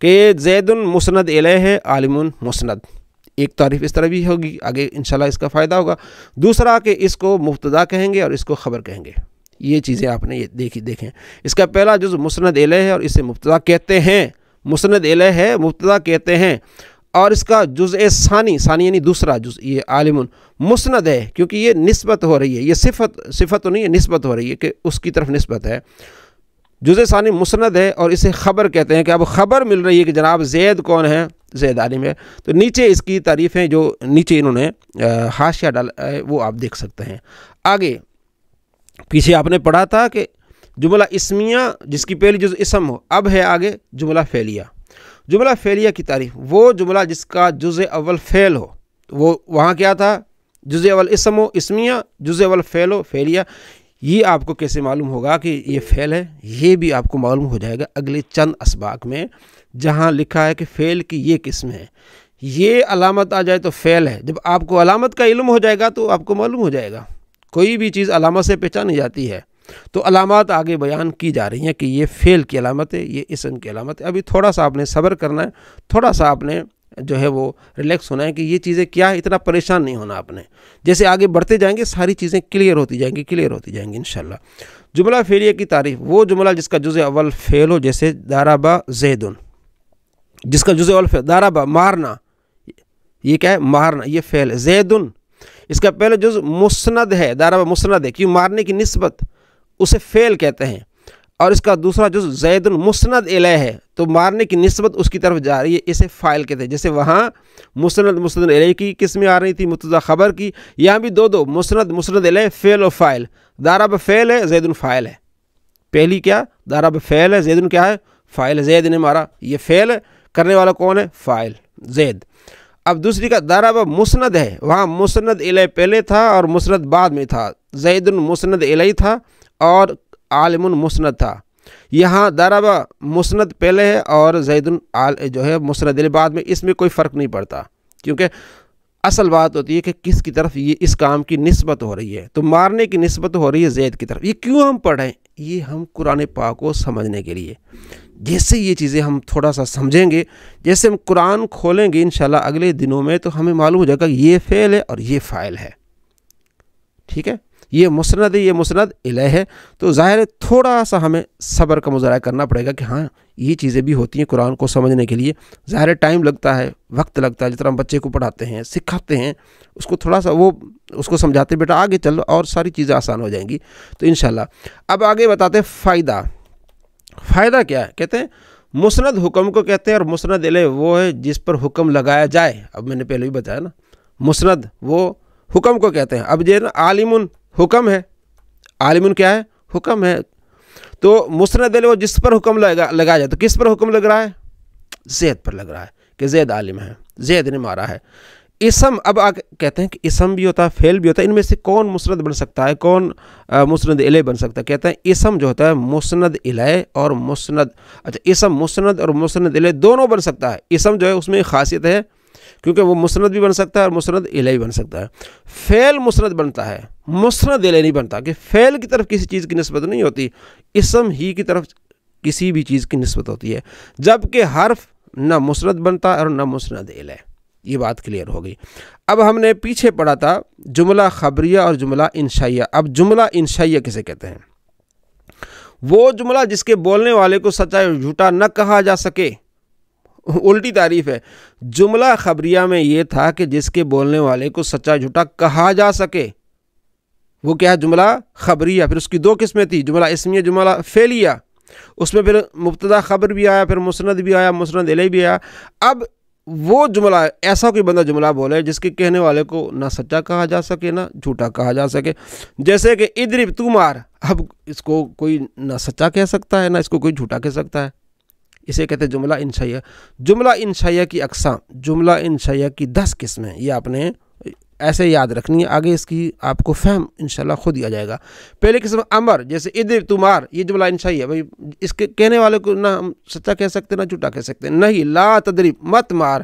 کہ زید مسند الیہ ہے، عالم مسند، ایک تعریف اس طرح بھی ہوگی، آگے انشاءاللہ اس کا فائدہ ہوگا۔ دوسرا کہ اس کو مبتدا کہیں گے اور اس کو خبر کہیں گے، یہ چیزیں آپ نے دیکھیں۔ اس کا پہلا جز مسند الیہ ہے اور اسے مبتدا کہتے ہیں، مسند الیہ ہے مبتدا کہتے ہیں، اور اس کا جزء ثانی یعنی دوسرا جز یہ عالم مسند ہے، کیونکہ یہ نسبت ہو رہی ہے، یہ صفت تو نہیں ہے، نسبت ہو رہی ہے کہ اس کی طرف نسبت ہے۔ جزء ثانی مسند ہے اور اسے خبر کہتے ہیں کہ اب خبر مل رہی ہے کہ جناب زید کون ہے، زید عالم ہے۔ تو نیچے اس کی تعریفیں جو نیچے انہوں نے حاشیہ ڈالا ہے وہ آپ دیکھ سکتے ہیں۔ آگے پیچھے آپ نے پڑھا تھا کہ جملہ اسمیہ جس کی پہلی جز اسم ہو، اب ہے آگے جملہ فعلیہ۔ جملہ فعلیہ کی تعریف، وہ جملہ جس کا جز اول فعل ہو، وہ وہاں کیا تھا، جز اول اسم ہو اسمیہ، جز اول فعل ہو فعلیہ۔ یہ آپ کو کیسے معلوم ہوگا کہ یہ فعل ہے، یہ بھی آپ کو معلوم ہو جائے گا اگلے چند اسباق میں، جہاں لکھا ہے کہ فعل کی یہ قسم ہے، یہ علامت آ جائے تو فعل ہے۔ جب آپ کو علامت کا علم ہو جائے گا تو آپ کو معلوم ہو جائے گا، کوئی بھی چیز علامت سے پہچانی جاتی ہے، تو علامات آگے بیان کی جا رہی ہیں کہ یہ فعل کی علامت ہے، یہ اسم کی علامت ہے۔ ابھی تھوڑا سا آپ نے صبر کرنا ہے، تھوڑا سا آپ نے جو ہے وہ ریلیکس ہونا ہے کہ یہ چیزیں کیا ہے، اتنا پریشان نہیں ہونا آپ نے، جیسے آگے بڑھتے جائیں گے ساری چیزیں کلیئر ہوتی جائیں گی انشاءاللہ۔ جملہ فعلیہ کی تعریف، وہ جملہ جس کا جز اول فعل ہو، جیسے ضرب زید، جس کا جز اول فعل ضرب مارنا، یہ کیا ہے، مارنا، یہ فعل ہے۔ زید اس کا پہلے جز مسند ہے، ضرب مسند ہے، کیوں، مارنے کی نسبت، اسے فعل کہتے ہیں، اور اس کا دوسرا جز زید مسند الیہ ہے، تو مارنے کی نسبت اس کی طرف جا رہی ہے، اسے فاعل کہتے ہیں۔ جیسے وہاں مسند الیہ کی قسمیں آ رہی تھی مبتدا خبر کی، یہاں بھی دو مسند الیہ فعل و فاعل، ضرب فعل ہے، زید فاعل ہے۔ پہلی کیا، ضرب فعل ہے، زید کیا ہے، فاعل ہے، زید نے مارا، یہ فعل ہے، کرنے والا کون ہے، فاعل زید۔ اب دوسری کا ضرب مسند ہے، وہاں مسند الیہ پہلے تھا اور مسند بعد میں تھا، زید مسند الیہ تھا اور عالم مسند تھا۔ یہاں ضرب مسند پہلے ہے اور زید جو ہے مسند الیہ بعد میں، اس میں کوئی فرق نہیں پڑتا، کیونکہ اصل بات ہوتی ہے کہ کس کی طرف یہ اس کام کی نسبت ہو رہی ہے، تو مارنے کی نسبت ہو رہی ہے زید کی طرف۔ یہ کیوں ہم پڑھ رہے ہیں، یہ ہم قرآن پاک کو سمجھنے کے لیے، جیسے یہ چیزیں ہم تھوڑا سا سمجھیں گے، جیسے ہم قرآن کھولیں گے انشاءاللہ اگلے دنوں میں، تو ہمیں معلوم ہو جائے گا کہ یہ فعل ہے اور یہ فاعل ہے، ٹھیک ہے، یہ مسند ہے، یہ مسند الیہ ہے۔ تو ظاہر ہے تھوڑا سا ہمیں صبر کا مظاہرہ کرنا پڑے گا کہ ہاں یہ چیزیں بھی ہوتی ہیں قرآن کو سمجھنے کے لیے، ظاہر ہے ٹائم لگتا ہے، وقت لگتا ہے، جس طرح ہم بچے کو پڑھاتے ہیں، سکھاتے ہیں، اس کو تھوڑا سا اس کو سمجھاتے بیٹا آگے چلو اور ساری چیزیں آسان ہو جائیں گی، تو انشاءاللہ۔ اب آگے بتاتے ہیں فائدہ۔ فائدہ کیا ہے، کہتے ہیں مسند حکم کو کہتے ہیں، اور مسند الیہ وہ ہے جس پر حکم لگایا جائے۔ اب میں نے پہلے بھی بتایا نا، مسند وہ حکم کو کہتے ہیں۔ اب جو عالم حکم ہے، عالم کیا ہے، حکم ہے، تو مسند الیہ وہ جس پر حکم لگایا جائے، تو کس پر حکم لگ رہا ہے، زید پر لگ رہا ہے کہ زید عالم ہے، زید نے مارا ہے۔ اسم، اب کہتے ہیں کہ اسم بھی ہوتا ہے، فعل بھی ہوتا ہے، ان میں سے کون مسند بن سکتا ہے، کون مسند الیہ بن سکتا ہے، کہتے ہیں اسم جو ہوتا ہے مسند الیہ اور مسند، اچھا اسم مسند اور مسند الیہ دونوں بن سکتا ہے۔ اسم جو ہے اس میں خاصیت ہے کیونکہ وہ مسند بھی بن سکتا ہے اور مسند الیہ بھی بن سکتا ہے۔ فعل مسند بنتا ہے، مسند الیہ نہیں بنتا، کہ فعل کی طرف کسی چیز کی نسبت نہیں ہوتی، اسم ہی کی طرف کسی بھی چیز کی نسبت ہوتی ہے، جبکہ حرف نہ مسند بنتا اور نہ مسند الیہ۔ یہ بات کلیئر ہو گئی۔ اب ہم نے پیچھے پڑھا تھا جملہ خبریہ اور جملہ انشائیہ۔ اب جملہ انشائیہ کسے کہتے ہیں، وہ جملہ جس کے بولنے والے کو سچا اور جھوٹا نہ کہا جا سکے، الٹی تعریف ہے۔ جملہ خبریہ میں یہ تھا کہ جس کے بولنے والے کو سچا جھوٹا کہا جا سکے، وہ کیا ہے، جملہ خبریہ۔ پھر اس کی دو قسمیں تھی، جملہ اسمیہ، جملہ فعلیہ، اس میں پھر مبتدا خبر بھی آیا، پھر مسند بھی آیا، مسند الیہ بھی آیا۔ اب وہ جملہ، ایسا کوئی بندہ جملہ بولے جس کے کہنے والے کو نہ سچا کہا جا سکے نہ جھوٹا کہا جا سکے، جیسے کہ اضرب، تو مار، اب اس کو کوئی نہ سچا کہہ سکتا ہے نہ اس کو کوئی جھوٹا کہہ سکتا ہے، اسے کہتے ہیں جملہ انشائیہ۔ جملہ انشائیہ کی اقسام، جملہ انشائیہ کی 10 قسمیں، یہ آپ نے ایسے یاد رکھنی ہے، آگے اس کی آپ کو فہم انشاءاللہ خود ہی آ جائے گا۔ پہلی قسم امر، جیسے اضرب، تو مار، یہ جملہ انشائیہ ہے، بھائی اس کے کہنے والے کو نہ ہم سچا کہہ سکتے نہ جھوٹا کہہ سکتے۔ نہیں، لا تضرب، مت مار،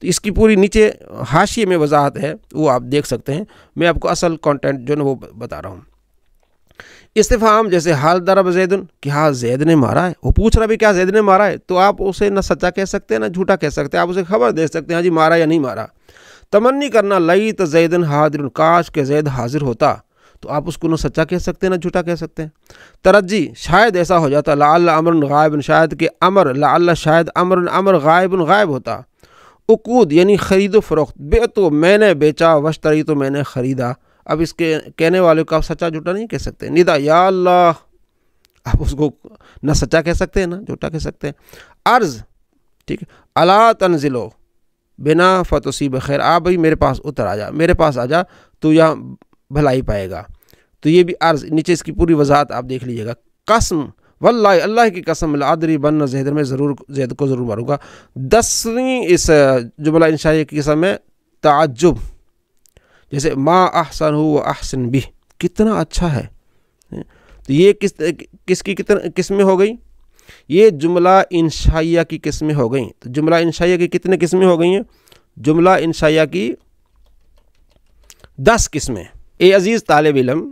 تو اس کی پوری نیچے حاشیے میں وضاحت ہے، وہ آپ دیکھ سکتے ہیں، میں آپ کو اصل کانٹینٹ جو ہے وہ بتا رہا ہوں۔ استفہام جیسے حال ضرب زید، کہ ہاں زید نے مارا ہے، وہ پوچھ رہا بھی کیا زید نے مارا ہے، تو آپ اسے نہ سچا کہہ سکتے ہیں نہ جھوٹا کہہ سکتے ہیں، آپ اسے خبر دے سکتے ہیں ہاں جی مارا یا نہیں مارا۔ تمنی کرنا لیت زید حاضر، کاش کہ زید حاضر ہوتا، تو آپ اس کو نہ سچا کہہ سکتے ہیں نہ جھوٹا کہہ سکتے ہیں۔ ترجی شاید ایسا ہو جاتا، لعل امر غائب، شاید کہ امر، لعل شاید امر غائب ہوتا۔ عقود یعنی خرید و فروخت، بیعتو میں نے بیچا، واشتری تو میں نے خریدا، اب اس کے کہنے والے کو آپ سچا جھوٹا نہیں کہہ سکتے۔ ندا یا اللہ، آپ اس کو نہ سچا کہہ سکتے ہیں نہ جھوٹا کہہ سکتے ہیں۔ عرض، ٹھیک ہے، الا تنزلو بنا فتصیب خیر، آپ بھائی میرے پاس اتر آ جا، میرے پاس آ جا تو یہاں بھلائی پائے گا، تو یہ بھی عرض، نیچے اس کی پوری وضاحت آپ دیکھ لیجیے گا۔ قسم، واللہ اللہ کی قسم، لادری بن زید، میں ضرور زید کو ضرور ماروں گا۔ 10ویں اس جملہ انشائیہ کی قسم میں تعجب، جیسے ما احسن ہو و احسن بھی، کتنا اچھا ہے، تو یہ کس کی قسمیں ہو گئی؟ یہ جملہ انشائیہ کی قسمیں ہو گئیں۔ تو جملہ انشائیہ کی کتنے قسمیں ہو گئی ہیں؟ جملہ انشائیہ کی 10 قسمیں۔ اے عزیز طالب علم،